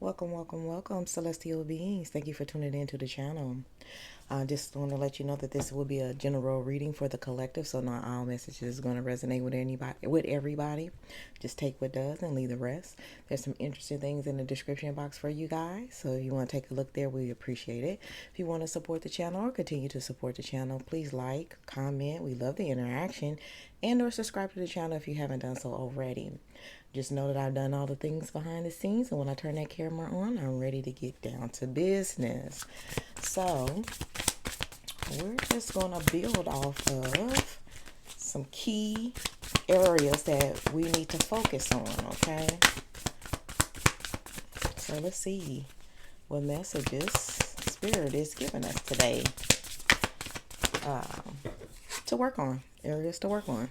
Welcome, welcome, welcome, celestial beings. Thank you for tuning in to the channel. I just want to let you know that this will be a general reading for the collective, so not all messages are going to resonate with everybody. Just take what does and leave the rest. There's some interesting things in the description box for you guys, so if you want to take a look there, we appreciate it. If you want to support the channel or continue to support the channel, please like, comment. We love the interaction, and or subscribe to the channel if you haven't done so already. Just know that I've done all the things behind the scenes, and when I turn that camera on, I'm ready to get down to business. So, we're just going to build off of some key areas that we need to focus on, okay? So, let's see what messages Spirit is giving us today to work on, areas to work on.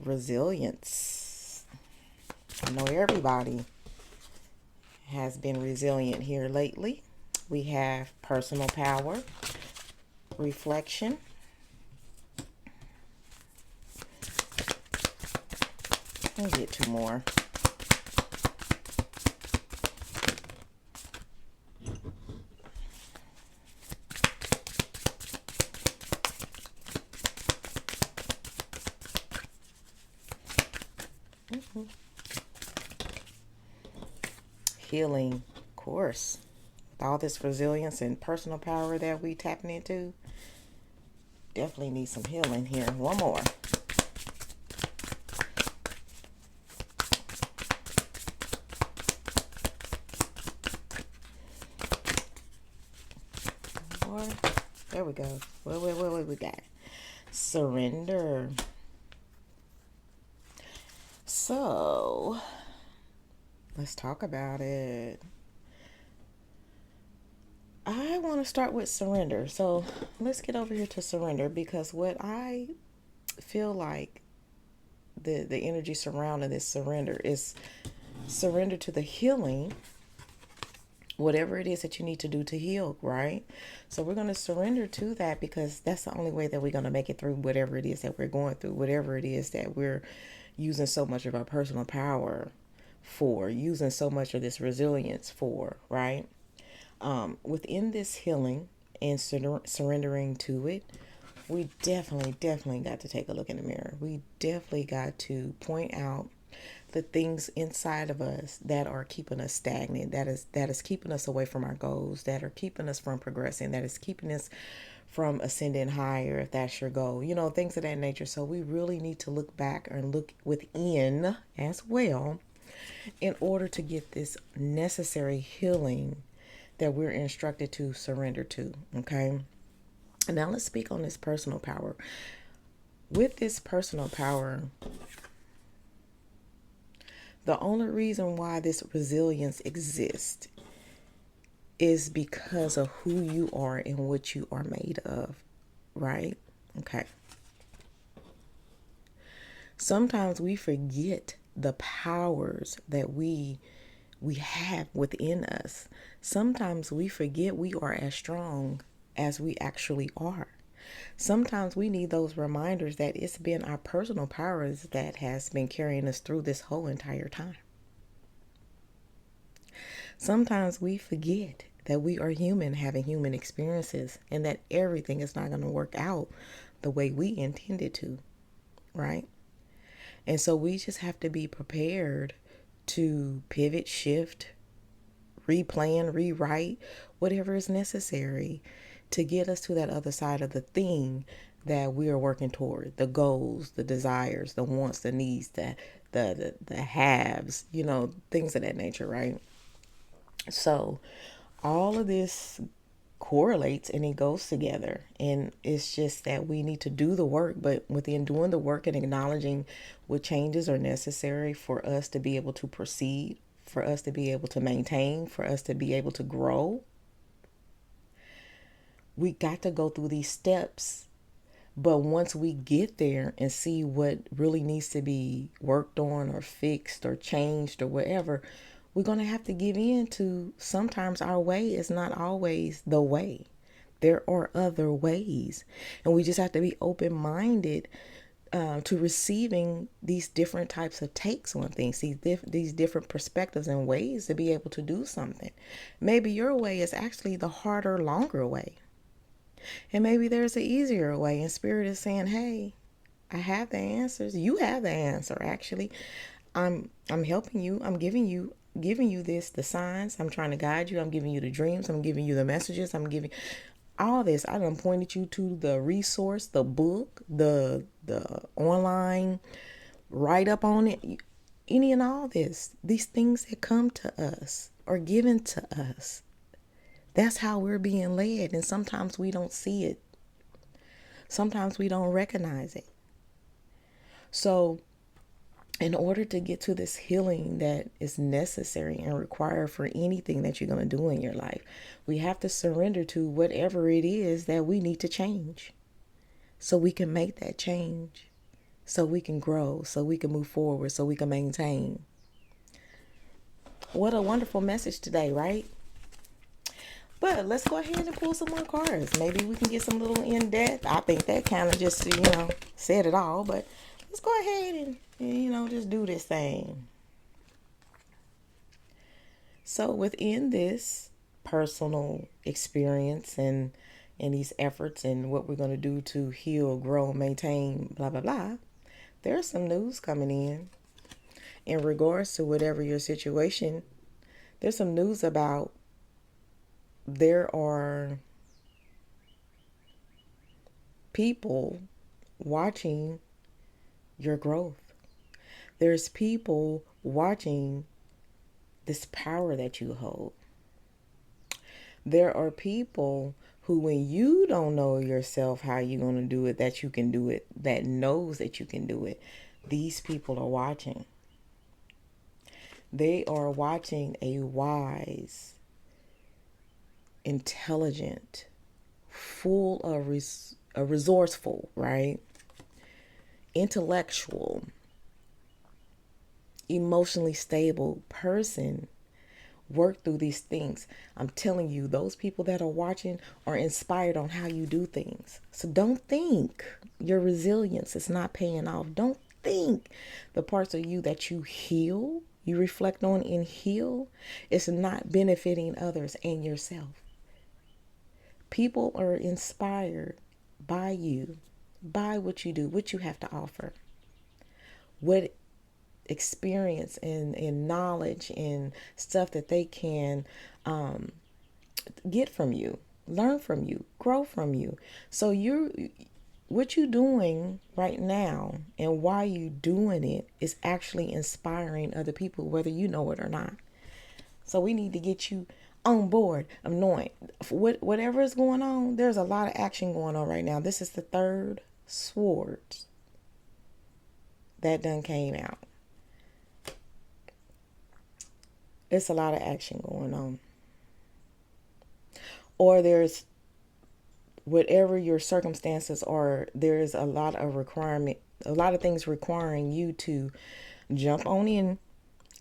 Resilience. I know everybody has been resilient here lately. We have personal power, reflection, I'll get two more. Healing, of course. With all this resilience and personal power that we tapping into, definitely need some healing here. One more. More. There we go. What we got? Surrender. So, let's talk about it. I want to start with surrender. So let's get over here to surrender, because what I feel like the energy surrounding this surrender is surrender to the healing, whatever it is that you need to do to heal, right? So we're going to surrender to that, because that's the only way that we're going to make it through whatever it is that we're going through, whatever it is that we're using so much of our personal power for, using so much of this resilience for, right? Within this healing and surrendering to it, we definitely got to take a look in the mirror. We definitely got to point out the things inside of us that are keeping us stagnant, that is keeping us away from our goals, that are keeping us from progressing, that is keeping us from ascending higher, if that's your goal, things of that nature. So we really need to look back and look within as well in order to get this necessary healing that we're instructed to surrender to, okay? Now let's speak on this personal power. With this personal power, the only reason why this resilience exists is because of who you are and what you are made of, right? Okay. Sometimes we forget the powers that we have within us. Sometimes we forget we are as strong as we actually are. Sometimes we need those reminders that it's been our personal powers that has been carrying us through this whole entire time. Sometimes we forget that we are human, having human experiences, and that everything is not going to work out the way we intended to, right? And so we just have to be prepared to pivot, shift, replan, rewrite, whatever is necessary to get us to that other side of the thing that we are working toward, the goals, the desires, the wants, the needs, the haves, things of that nature, right? So all of this correlates and it goes together, and it's just that we need to do the work. But within doing the work and acknowledging what changes are necessary for us to be able to proceed, for us to be able to maintain, for us to be able to grow, we got to go through these steps. But once we get there and see what really needs to be worked on or fixed or changed or whatever, we're going to have to give in to sometimes our way is not always the way. There are other ways. And we just have to be open-minded to receiving these different types of takes on things, these different perspectives and ways to be able to do something. Maybe your way is actually the harder, longer way. And maybe there's an easier way. And Spirit is saying, hey, I have the answers. You have the answer, actually. I'm helping you. I'm giving you this, the signs. I'm trying to guide you. I'm giving you the dreams. I'm giving you the messages. I'm giving all this. I done pointed you to the resource, the book, the online write up on it. Any and all this. These things that come to us are given to us. That's how we're being led. And sometimes we don't see it. Sometimes we don't recognize it. So in order to get to this healing that is necessary and required for anything that you're going to do in your life, we have to surrender to whatever it is that we need to change so we can make that change, so we can grow, so we can move forward, so we can maintain. What a wonderful message today, right? But let's go ahead and pull some more cards. Maybe we can get some little in depth. I think that kind of just, said it all. But let's go ahead and just do this thing. So within this personal experience and these efforts and what we're going to do to heal, grow, maintain, blah, blah, blah, there's some news coming in regards to whatever your situation. There's some news about there are people watching your growth. There's people watching this power that you hold. There are people who, when you don't know yourself how you're going to do it, that you can do it, that knows that you can do it, these people are watching. They are watching a wise, intelligent, full of resourceful, right? Intellectual, emotionally stable person work through these things. I'm telling you, those people that are watching are inspired on how you do things. So don't think your resilience is not paying off. Don't think the parts of you that you heal, you reflect on and heal, is not benefiting others and yourself. People are inspired by you, by what you do, what you have to offer, what experience and knowledge and stuff that they can get from you, learn from you, grow from you. So what you're doing right now and why you doing it is actually inspiring other people, whether you know it or not. So we need to get you on board of knowing whatever is going on. There's a lot of action going on right now. This is the third sword that done came out. It's a lot of action going on. Or there's whatever your circumstances are, there's a lot of things requiring you to jump on in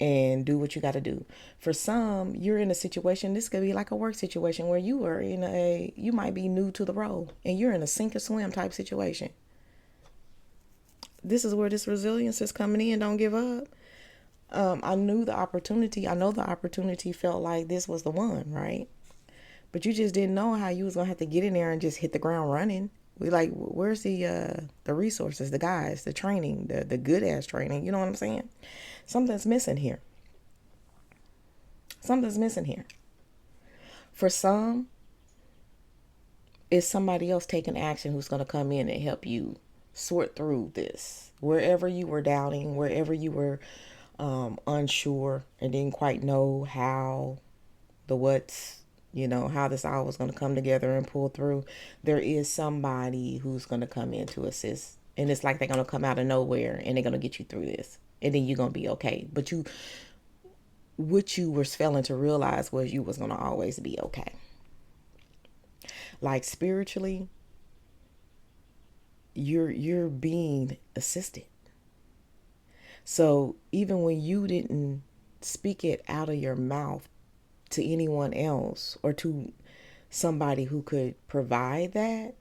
and do what you got to do. For some, you're in a situation, this could be like a work situation where you might be new to the role and you're in a sink or swim type situation. This is where this resilience is coming in. Don't give up. I know the opportunity felt like this was the one, right? But you just didn't know how you was gonna have to get in there and just hit the ground running. Where's the resources, the guys, the training, the good ass training? You know what I'm saying? Something's missing here. Something's missing here. For some, it's somebody else taking action who's gonna come in and help you sort through this. Wherever you were doubting, wherever you were unsure and didn't quite know how how this all was going to come together and pull through, there is somebody who's going to come in to assist. And it's like they're going to come out of nowhere and they're going to get you through this. And then you're going to be okay. But what you were failing to realize was you was going to always be okay. Like spiritually, you're being assisted. So even when you didn't speak it out of your mouth to anyone else or to somebody who could provide that,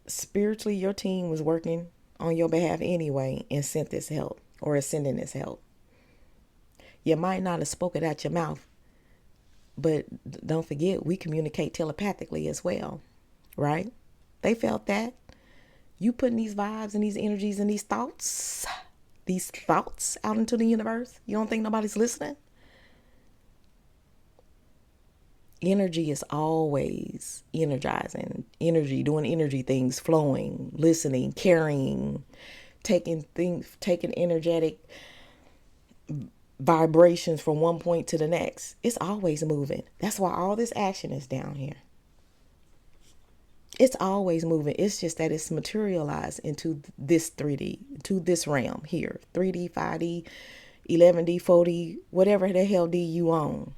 Spiritually, your team was working on your behalf anyway and sent this help or is sending this help. You might not have spoken out your mouth, but don't forget, we communicate telepathically as well, right? They felt that. You putting these vibes and these energies and these thoughts out into the universe. You don't think nobody's listening? Energy is always energizing. Energy, doing energy things, flowing, listening, carrying, taking energetic vibrations from one point to the next. It's always moving. That's why all this action is down here. It's always moving. It's just that it's materialized into this 3D, to this realm here. 3D, 5D, 11D, 4D, whatever the hell D you own.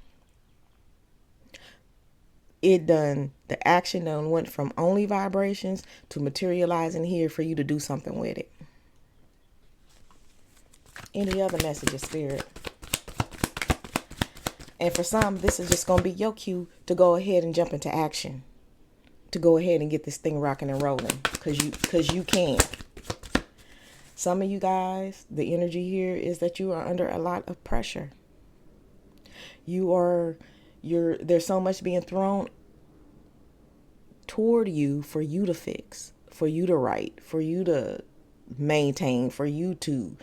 The action done went from only vibrations to materializing here for you to do something with it. Any other messages, Spirit? And for some, this is just going to be your cue to go ahead and jump into action. To go ahead and get this thing rocking and rolling. Because you can. Some of you guys, the energy here is that you are under a lot of pressure. There's so much being thrown toward you for you to fix, for you to write, for you to maintain, for you to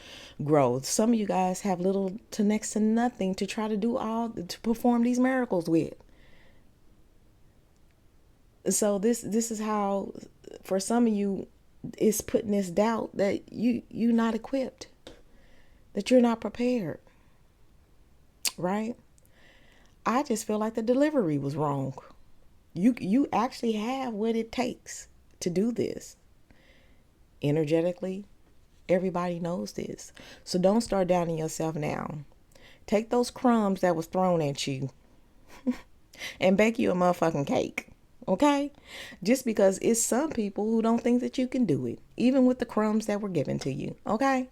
grow. Some of you guys have little to next to nothing to try to perform these miracles with. So this is how, for some of you, it's putting this doubt that you're not equipped, that you're not prepared, right? I just feel like the delivery was wrong. You actually have what it takes to do this. Energetically, everybody knows this. So don't start doubting yourself now. Take those crumbs that was thrown at you and bake you a motherfucking cake. Okay? Just because it's some people who don't think that you can do it, even with the crumbs that were given to you. Okay?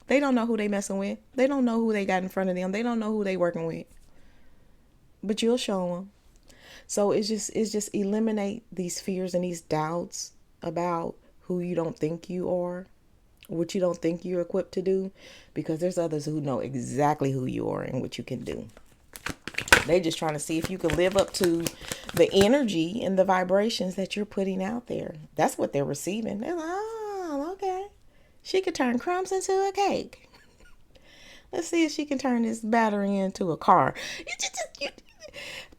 They don't know who they messing with. They don't know who they got in front of them. They don't know who they working with. But you'll show them. So it's just eliminate these fears and these doubts about who you don't think you are, what you don't think you're equipped to do, because there's others who know exactly who you are and what you can do. They're just trying to see if you can live up to the energy and the vibrations that you're putting out there. That's what they're receiving. They're like, oh, okay. She could turn crumbs into a cake. Let's see if she can turn this battery into a car.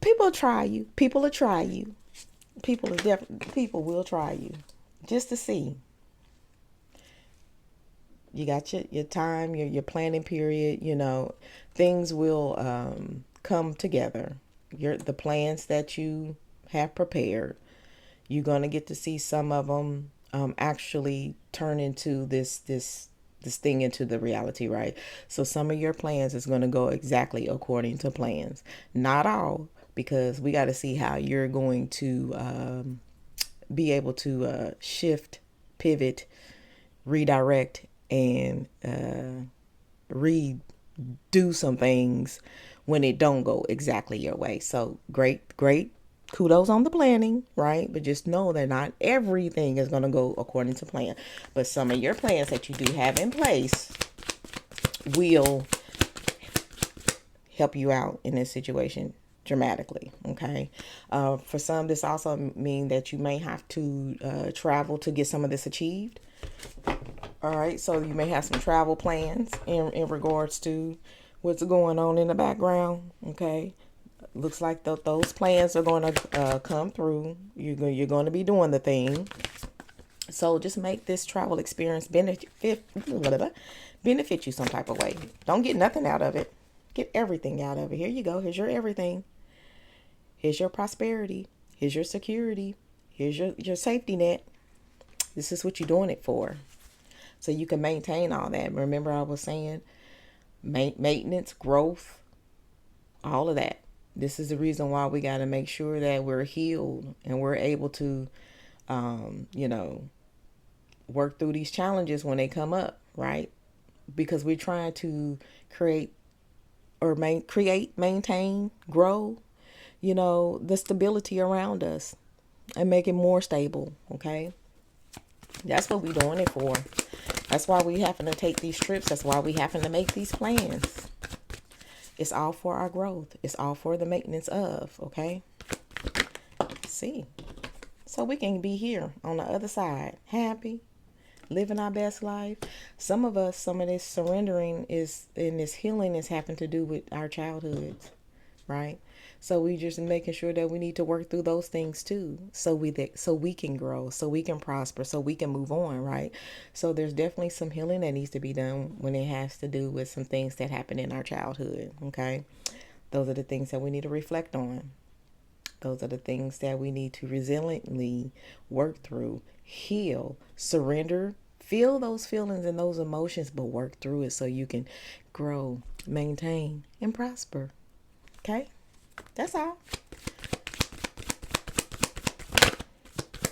People try you. People will try you. People will try you just to see. You got your time, your planning period. Things will come together. The plans that you have prepared, you're going to get to see some of them actually turn into this thing into the reality, right? So some of your plans is going to go exactly according to plans. Not all, because we got to see how you're going to be able to shift, pivot, redirect, and redo some things when it don't go exactly your way. So great kudos on the planning, right? But just know that not everything is going to go according to plan. But some of your plans that you do have in place will help you out in this situation dramatically, okay? For some, this also means that you may have to travel to get some of this achieved. All right, so you may have some travel plans in regards to what's going on in the background, okay? Looks like those plans are going to come through. You're going to be doing the thing. So just make this travel experience benefit you some type of way. Don't get nothing out of it. Get everything out of it. Here you go. Here's your everything. Here's your prosperity. Here's your security. Here's your safety net. This is what you're doing it for. So you can maintain all that. Remember I was saying maintenance, growth, all of that. This is the reason why we got to make sure that we're healed and we're able to, work through these challenges when they come up, right? Because we're trying to maintain, grow, the stability around us and make it more stable, okay? That's what we doing it for. That's why we having to take these trips. That's why we having to make these plans. It's all for our growth. It's all for the maintenance of, okay? See. So we can be here on the other side, happy, living our best life. Some of us, some of this surrendering is, and this healing is having to do with our childhoods, right? So we just making sure that we need to work through those things too, so we can grow, so we can prosper, so we can move on, right? So there's definitely some healing that needs to be done when it has to do with some things that happened in our childhood, okay? Those are the things that we need to reflect on. Those are the things that we need to resiliently work through, heal, surrender, feel those feelings and those emotions, but work through it so you can grow, maintain, and prosper. Okay? That's all.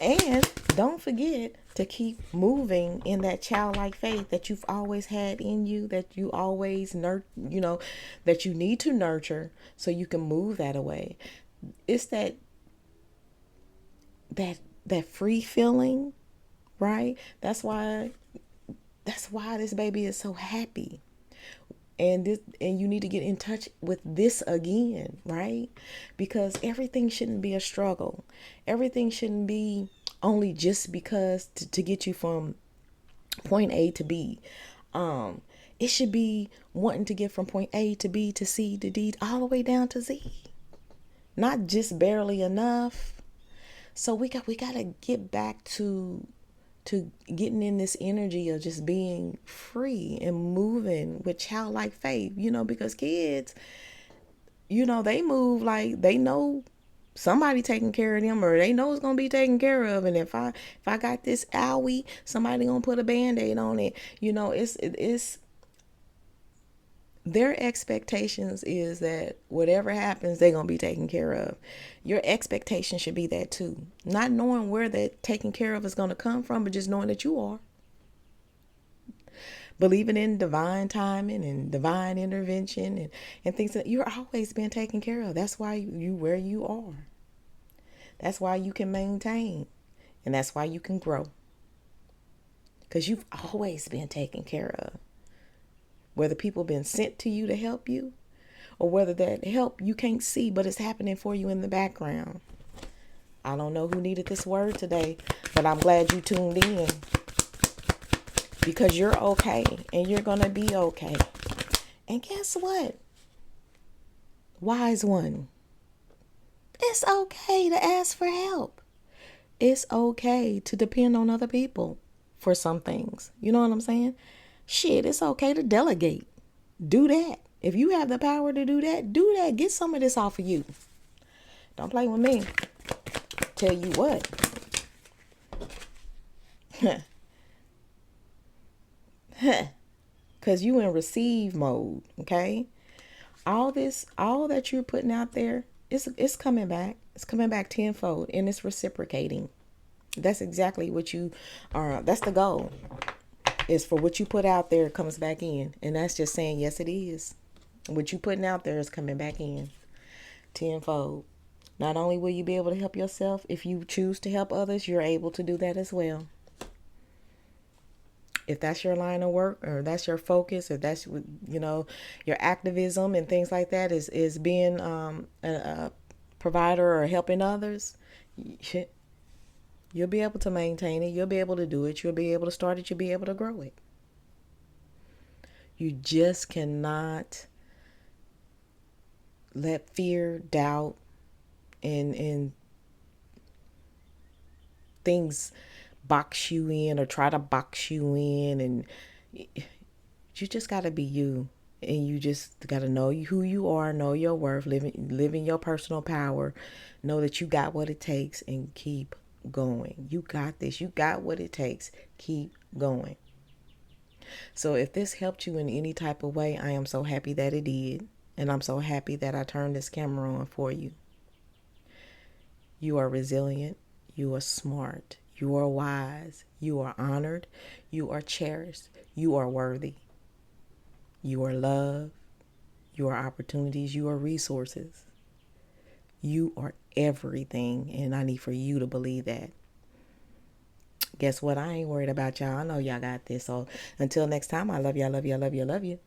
And don't forget to keep moving in that childlike faith that you've always had in you, that you always that you need to nurture so you can move that away. It's that that free feeling, right? That's why this baby is so happy. And you need to get in touch with this again, right? Because everything shouldn't be a struggle. Everything shouldn't be only just because to get you from point A to B. It should be wanting to get from point A to B to C to D all the way down to Z. Not just barely enough. So we gotta get back to getting in this energy of just being free and moving with childlike faith, because kids, they move like they know somebody taking care of them, or they know it's gonna be taken care of. And if I got this owie, somebody gonna put a band-aid on it. It's their expectations is that whatever happens, they're going to be taken care of. Your expectation should be that too. Not knowing where that taken care of is going to come from, but just knowing that you are. Believing in divine timing and divine intervention and things that you're always being taken care of. That's why you where you are. That's why you can maintain. And that's why you can grow. Because you've always been taken care of. Whether people been sent to you to help you, or whether that help you can't see, but it's happening for you in the background. I don't know who needed this word today, but I'm glad you tuned in, because you're okay and you're going to be okay. And guess what? Wise one, it's okay to ask for help. It's okay to depend on other people for some things. You know what I'm saying? Shit, it's okay to delegate. Do that. If you have the power to do that, do that. Get some of this off of you. Don't play with me. Tell you what. Because you in receive mode, okay? All that you're putting out there, it's coming back. It's coming back tenfold, and it's reciprocating. That's exactly what you are. That's the goal. Is for what you put out there comes back in. And that's just saying, yes, it is. What you putting out there is coming back in tenfold. Not only will you be able to help yourself, if you choose to help others, you're able to do that as well. If that's your line of work, or that's your focus, or that's, your activism and things like that is being a provider or helping others, you'll be able to maintain it. You'll be able to do it. You'll be able to start it. You'll be able to grow it. You just cannot let fear, doubt, and things box you in or try to box you in. And you just got to be you. And you just got to know who you are, know your worth, live in your personal power. Know that you got what it takes, and keep going. You got this. You got what it takes. Keep going. So if this helped you in any type of way, I am so happy that it did. And I'm so happy that I turned this camera on for you. You are resilient. You are smart. You are wise. You are honored. You are cherished. You are worthy. You are love. You are opportunities. You are resources. You are everything. And I need for you to believe that. Guess what? I ain't worried about y'all. I know y'all got this. So until next time, I love you. I love you. I love you. I love you.